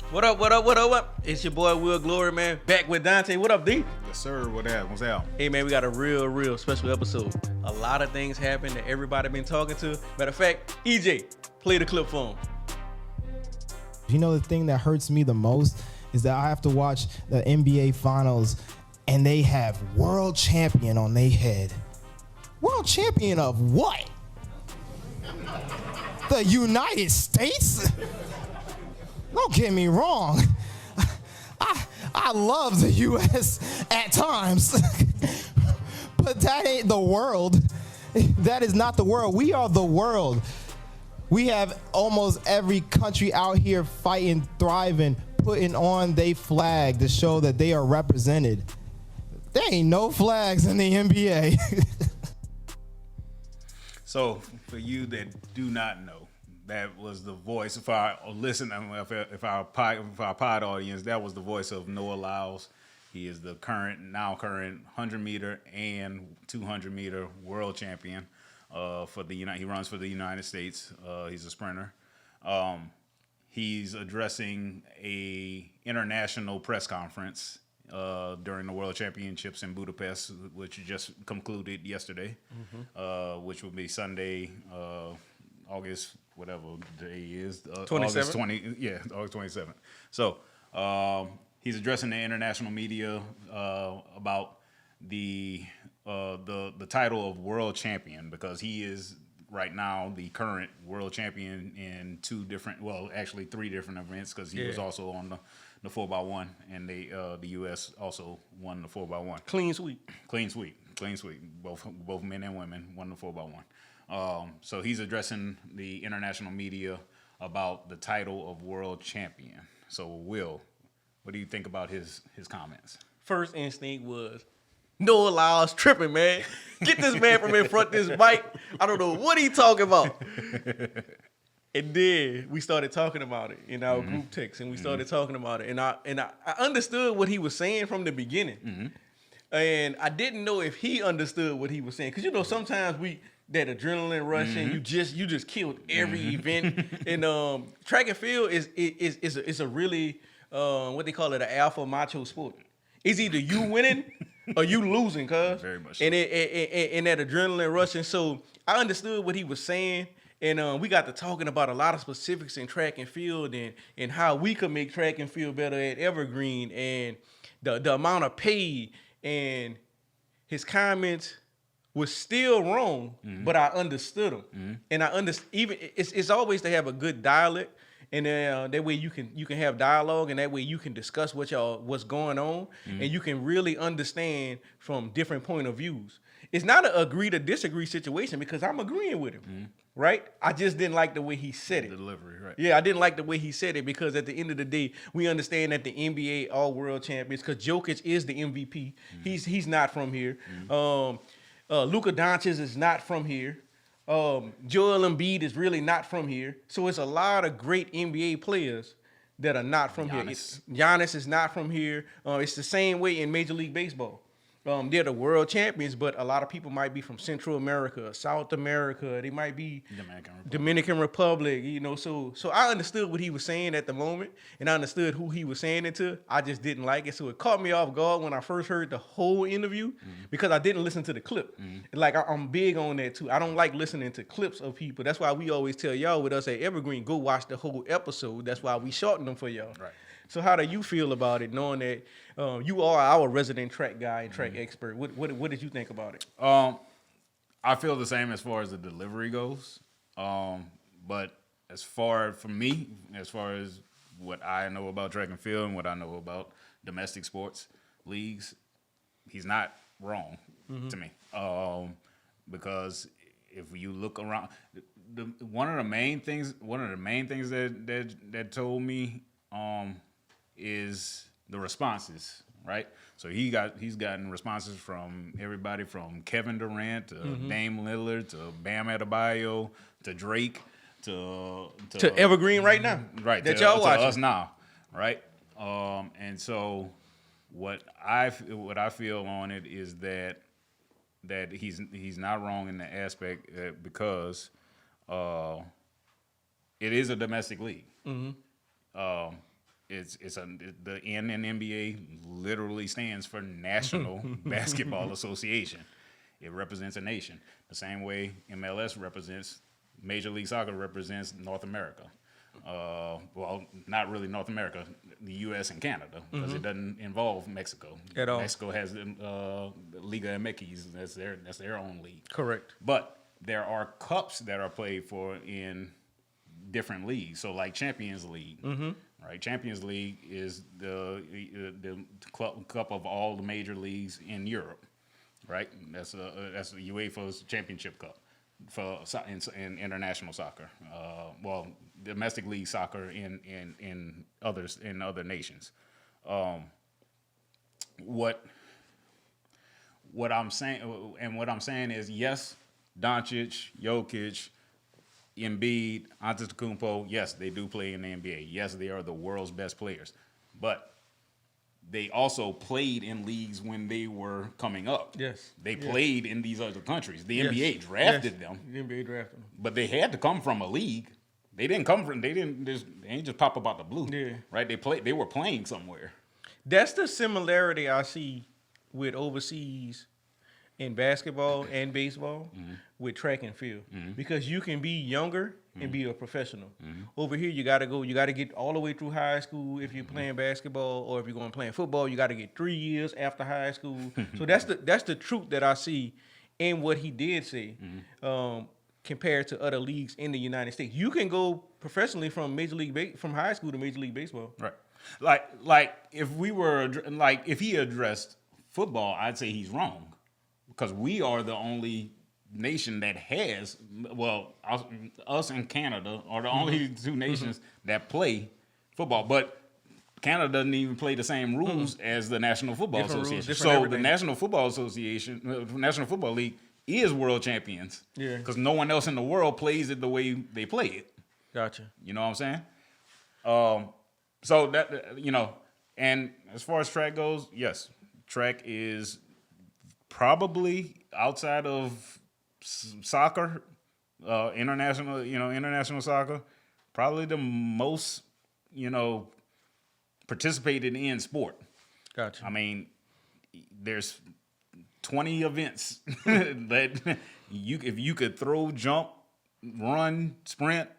What up, what up, what up, what up? It's your boy Will Glory, man. Back with Dante. What up, D? Yes, sir. What's out? Hey, man, we got a real special episode. A lot of things happened that everybody been talking to. Matter of fact, EJ, play the clip for him. You know, the thing that hurts me the most is that I have to watch the NBA Finals and they have world champion on their head. World champion of what? The United States? Don't get me wrong. I love the U.S. at times, but that ain't the world. That is not the world. We are the world. We have almost every country out here fighting, thriving, putting on their flag to show that they are represented. There ain't no flags in the NBA. So, for you that do not know, that was the voice. If our our pod audience, that was the voice of Noah Lyles. He is the current 100-meter and 200-meter world champion. He runs for the United States. He's a sprinter. He's addressing a international press conference during the World Championships in Budapest, which just concluded yesterday, which will be Sunday, August whatever day is, 27th? August 27th. So he's addressing the international media about the title of world champion, because he is right now the current world champion in three different events, because he was also on the 4x1, and the U.S. also won the 4x1. Clean sweep. Both men and women won the 4x1. So he's addressing the international media about the title of world champion. So, Will, what do you think about his comments? First instinct was, Noah Lyles tripping, man. Get this man from in front of this mic. I don't know what he talking about. And then we started talking about it in our group text, and we started talking about it. And I understood what he was saying from the beginning. And I didn't know if he understood what he was saying. Because, sometimes that adrenaline rush, and you just killed every event. And track and field is a really, what they call it, an alpha macho sport. It's either you winning or you losing, cuz. Very much so. And that adrenaline rush. And so I understood what he was saying. And we got to talking about a lot of specifics in track and field, and how we could make track and field better at Evergreen, and the amount of pay. And his comments was still wrong, but I understood him. And I understand, even it's always to have a good dialect, and that way you can have dialogue, and that way you can discuss what's going on, and you can really understand from different point of views. It's not an agree to disagree situation, because I'm agreeing with him, right? I just didn't like the way he said it. The delivery, right? Yeah, I didn't like the way he said it, because at the end of the day, we understand that the NBA all world champions, because Jokic is the MVP. He's not from here. Luka Doncic is not from here. Joel Embiid is really not from here. So it's a lot of great NBA players that are not from here. Giannis is not from here. It's the same way in Major League Baseball. They're the world champions, but a lot of people might be from Central America, South America. They might be Dominican Republic. So I understood what he was saying at the moment, and I understood who he was saying it to. I just didn't like it. So it caught me off guard when I first heard the whole interview, because I didn't listen to the clip. Like, I'm big on that too. I don't like listening to clips of people. That's why we always tell y'all with us at Evergreen, go watch the whole episode. That's why we shorten them for y'all. Right. So how do you feel about it, knowing that you are our resident track guy and track expert? What did you think about it? I feel the same as far as the delivery goes. But as far as what I know about track and field and what I know about domestic sports leagues, he's not wrong to me. Because if you look around, one of the main things that told me is the responses, right? So he's gotten responses from everybody from Kevin Durant to Dame Lillard to Bam Adebayo to Drake to Evergreen right now, right? That y'all watching. To us now, right? And so what I feel on it is that he's not wrong in the aspect because it is a domestic league. the N in NBA literally stands for National Basketball Association. It represents a nation. The same way MLS represents, Major League Soccer represents North America. Well, not really North America, the U.S. and Canada, because it doesn't involve Mexico. At all. Mexico has the Liga MX. That's their own league. Correct. But there are cups that are played for in different leagues. So like Champions League, right? Champions League is the cup of all the major leagues in Europe, right? That's a UEFA's Championship Cup for in international soccer. Well, domestic league soccer in other nations. What I'm saying is, yes, Doncic, Jokic, Embiid, Antetokounmpo, yes, they do play in the NBA. Yes, they are the world's best players. But they also played in leagues when they were coming up. Yes. They played in these other countries. The NBA drafted them. The NBA drafted them. But they had to come from a league. They ain't just pop up out the blue. Yeah. Right? They were playing somewhere. That's the similarity I see with overseas in basketball and baseball with track and field. Because you can be younger and be a professional. Over here, you got to get all the way through high school if you're playing basketball, or if you're going playing football, you got to get 3 years after high school. So that's the truth that I see in what he did say compared to other leagues in the United States. You can go professionally from from high school to Major League Baseball. Right. Like if he addressed football, I'd say he's wrong. Because we are the only nation that has, well, us and Canada are the only two nations that play football. But Canada doesn't even play the same rules as the National Football Association. So everything. the National Football Association, National Football League is world champions. Yeah. Because no one else in the world plays it the way they play it. Gotcha. You know what I'm saying? So that, and as far as track goes, yes, track is probably outside of soccer, international soccer, probably the most, participated in sport. Gotcha. I mean, there's 20 events that if you could throw, jump, run, sprint,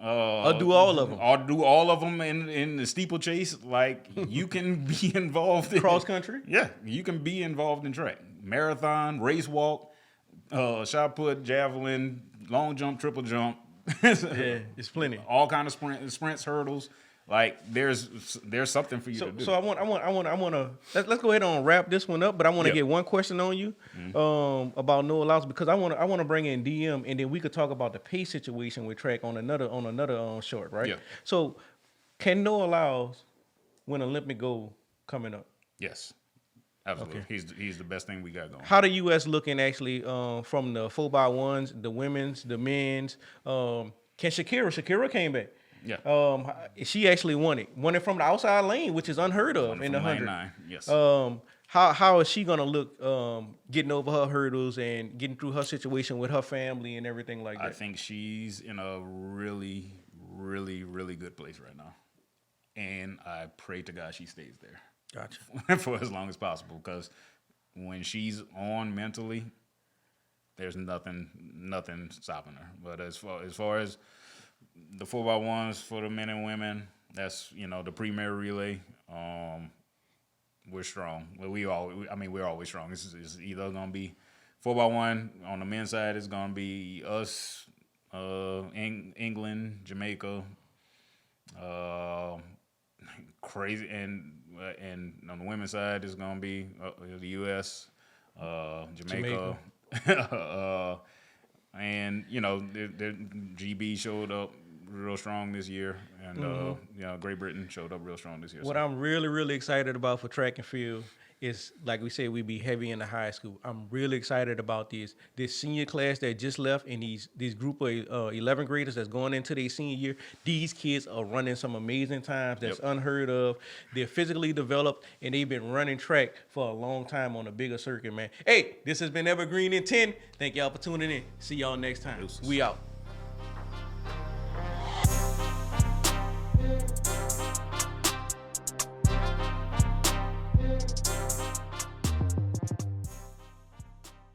I'll do all of them. I'll do all of them in the steeplechase. Like, you can be involved in Cross country? Yeah, you can be involved in track. Marathon, race walk, shot put, javelin, long jump, triple jump. Yeah, it's plenty. All kind of sprints, hurdles. Like, there's something for you to do. So I want to let's go ahead and wrap this one up. But I want to get one question on you about Noah Lyles, because I want to bring in DM, and then we could talk about the pay situation with track on another short, right? Yeah. So can Noah Lyles win Olympic gold coming up? Yes, absolutely. Okay. He's the best thing we got going. How the U.S. looking actually from the 4x1s, the women's, the men's? Can Shakira came back? Yeah. She actually won it from the outside lane, which is unheard of in the 100. 9, yes. How is she gonna look getting over her hurdles and getting through her situation with her family and everything like that? I think she's in a really, really, really good place right now, and I pray to God she stays there. Gotcha. For as long as possible, because when she's on mentally, there's nothing stopping her. But as far as the 4x1s for the men and women, that's the premier relay. We're strong. We're always strong. It's either gonna be 4x1 on the men's side. It's gonna be us, England, Jamaica, crazy, and on the women's side it's gonna be the U.S., Jamaica. And the GB showed up real strong this year, and Great Britain showed up real strong this year. What I'm really, really excited about for track and field is, like we said, we be heavy in the high school. I'm really excited about this senior class that just left, and these group of 11 graders that's going into their senior year. These kids are running some amazing times that's unheard of. They're physically developed, and they've been running track for a long time on a bigger circuit, man. Hey, this has been Evergreen in 10. Thank y'all for tuning in. See y'all next time. We out.